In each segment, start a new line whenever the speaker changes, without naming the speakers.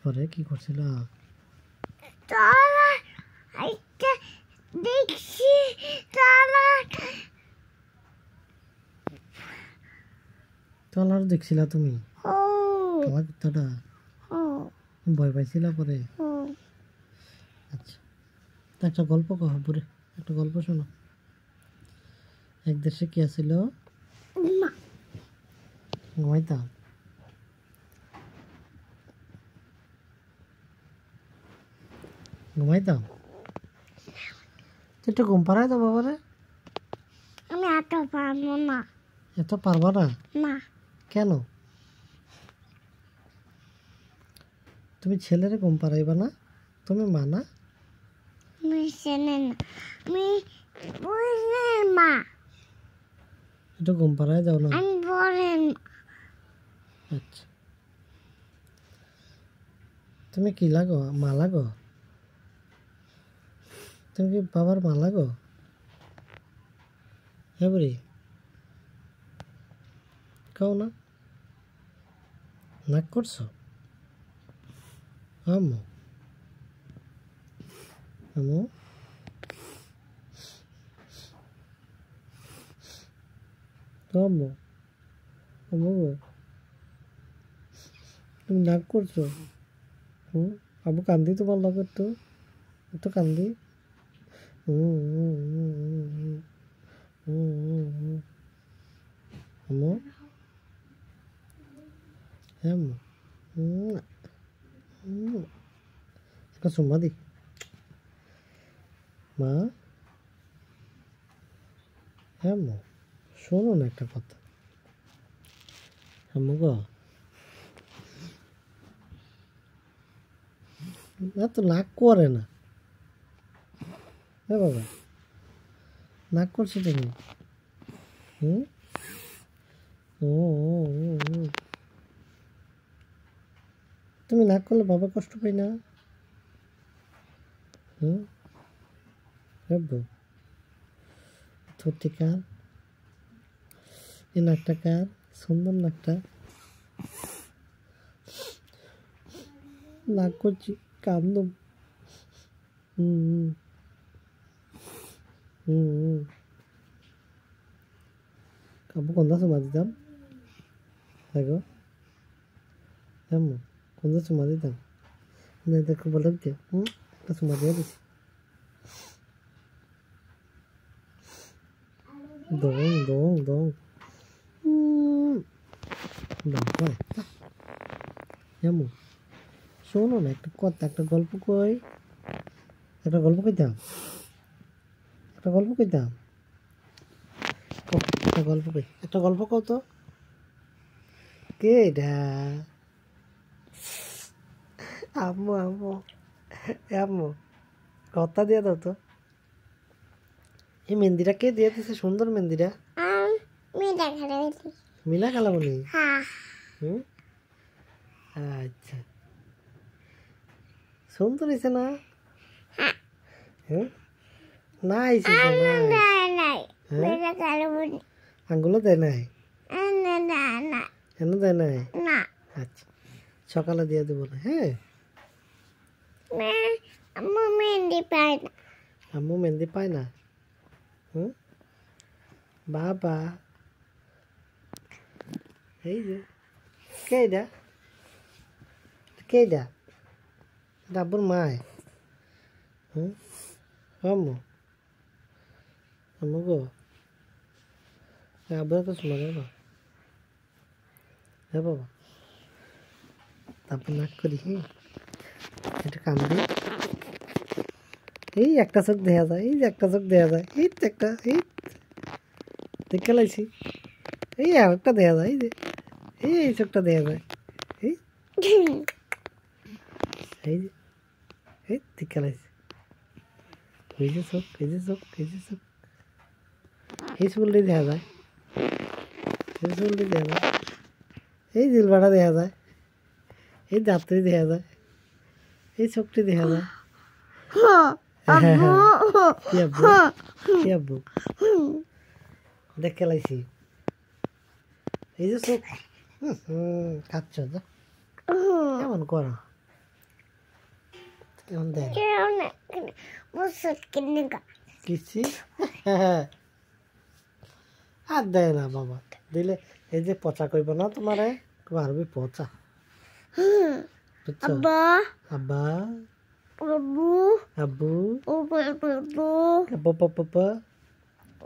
পরে কি করছিল?
দেখছি
তলার দেখছিলা তুমি? তোমার কুত্তাটা ভয় পাইছিলা পরে? আচ্ছা, একটা গল্প কহ পরে, একটা গল্প শোনো। এক দেশে কি আছিল? ঘুমাইতাম। ঘুমাইতাম একটু ঘুম পাড়াই দাও বাবারে।
আমি এত পারবো না।
এত পারবা না?
না।
কেন? তুমি ছেলেরে ঘুম পাড়াইবা না? তুমি মা না?
আমি ছেলে না, আমি বোনের মা।
একটু ঘুম পাড়াই দাও না।
আমি বোনের মা।
আচ্ছা, তুমি কি লাগো? মা লাগো? তুমি কি বাবার মা লাগো? হ্যাঁ বুড়ি, কাও না। নাক করছো? আম্মু, আম্মু, আম্মু, আম্মু গো, তুমি নাক করছো? আবু কান্দি তোমার লগে একটু, একটু কান্দি। আম্মু, হ্যাঁ আম্মু, একটা চুম্মা দি। মা, হ্যাঁ আম্মু, শোনো না একটা কথা। আম্মু গো, না তো নাক করে না। হ্যাঁ বাবা, নাক করছো তুমি? হুম, ও, তুমি নাক করলে বাবা কষ্ট পাই না? হুম, রাখবো সত্যি কার? এই নাকটা কার? সুন্দর নাকটা। নাক করছি, কান্দুম। হুম হুম হুম। কাবু কোনটা চুমা দিতাম? দেখো, হ্যাঁ কোনটা চুমা দিতাম? দেখো বলে কে? একটা চুমা দিয়ে দিছি। দং দং দং দং করে। হ্যাঁ শোনো না একটা কথা, একটা গল্প কই। একটা গল্প কইতাম, একটা গল্প কইতাম। একটা গল্প কই, একটা গল্প কও তো। কে এটা? আম্মু আম্মু, আম্মু কথা দিয়ে দাও তো। এই মেহেন্দিটা কে দিয়ে দিছে? সুন্দর মেহেন্দিটা। মিলা খালামণি? হুম, আচ্ছা, সুন্দর হয়েছে না? হ্যাঁ, নাইস হয়েছে, আঙ্গুলও দেয় নাই? কেন দেয় নাই? আচ্ছা, সকালে দিয়ে দেবো না। হ্যাঁ,
আম্মু মেহেন্দি পায় না।
আম্মু মেহেন্দি পায় না? হুম, বাবা, এই যে কে এটা? কে এটা? আব্বুর মায়? হুম, আম্মু, আম্মু গো, আব্বুর তো শোনা যাবে না। হ্যাঁ বাবা, তারপর নাক করি। এটা কান্দি। এই একটা চোখ দেখা যায়, এই যে একটা চোখ দেখা যায়, এই তো একটা, এই দেখে লাইছি। এই একটা দেখা যায়, এই যে এই চোখটা দেখা যায়, এই এই যে এই দেখে লাইছি। এই যে চোখ, এই যে চোখ, এই যে চোখ, এই চুলটি দেখা যায়, এই চুলটি দেখা যায়, এই জিলবাটা দেখা যায়, এই দাঁতটি দেখা যায়, এই চোখটি দেখা যায়। কি আব্বু, কি আব্বু দেখে লাইছি। এই যে চোখ, খাচ্ছ তো এমন করো। এখন দেয় না।
কেউ না ওষুধ কিনে গা
কিসি আর দেয় না বাবা, দিলে এই যে পচা কইব না তোমারে, মারবি পচা, বুঝছো?
আব্বা
আব্বা,
আব্বু
আব্বু,
আব্বু আব্বু
আব্বু, পাপা,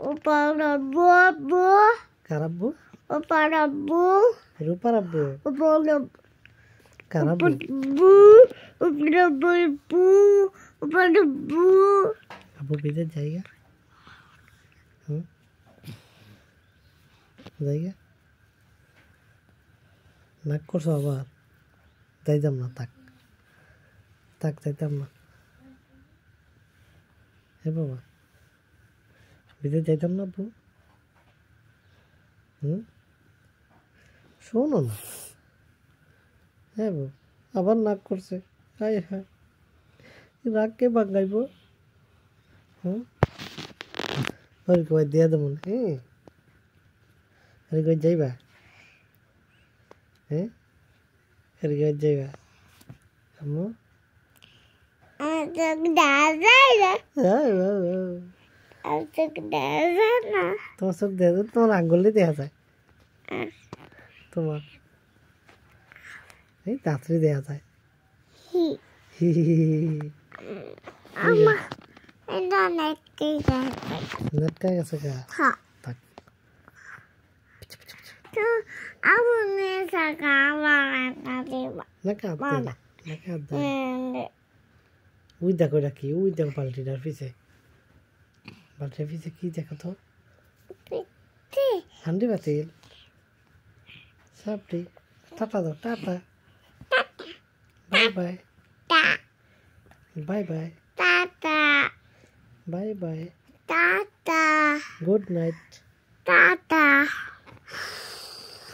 আব্বা আব্বু আব্বু
কারাব্বু,
আব্বা আব্বু
রূপার আব্বু,
আব্বা
কারাব্বু,
আব্বু আব্বা আব্বু আব্বা আব্বু
আব্বু বিদের জায়গা, জায়গা নাক করছো আবার, যাইতাম না, থাক থাক, যাইতাম না। হে বাবা, বিদেশ যাইতাম না আব্বু। শোনো না, হ্যাঁ বাবু, আবার নাক করছে, হাই হ্যাঁ, রাগ কে বাগাইব? ওর কই দিয়া দেবো, হ্যাঁ আরে কই যাইবা, হ্যাঁ আরে কই যাইবা আম্মু? তোমার চোখ দেখা যায়, তোমার আঙ্গুলে দেখা যায়, তোমার এই তাড়াতাড়ি দেখা যায়। নেটকা গেছে গা, থাক। ওই দেখো এটা কি, ওই দেখো বালতিটার পিছে, বালতির পিছে কি দেখো তো, হান্ডি বাতিল, সাপটি, টাটা দাও, tata, bye bye, bye bye, bye bye, good night.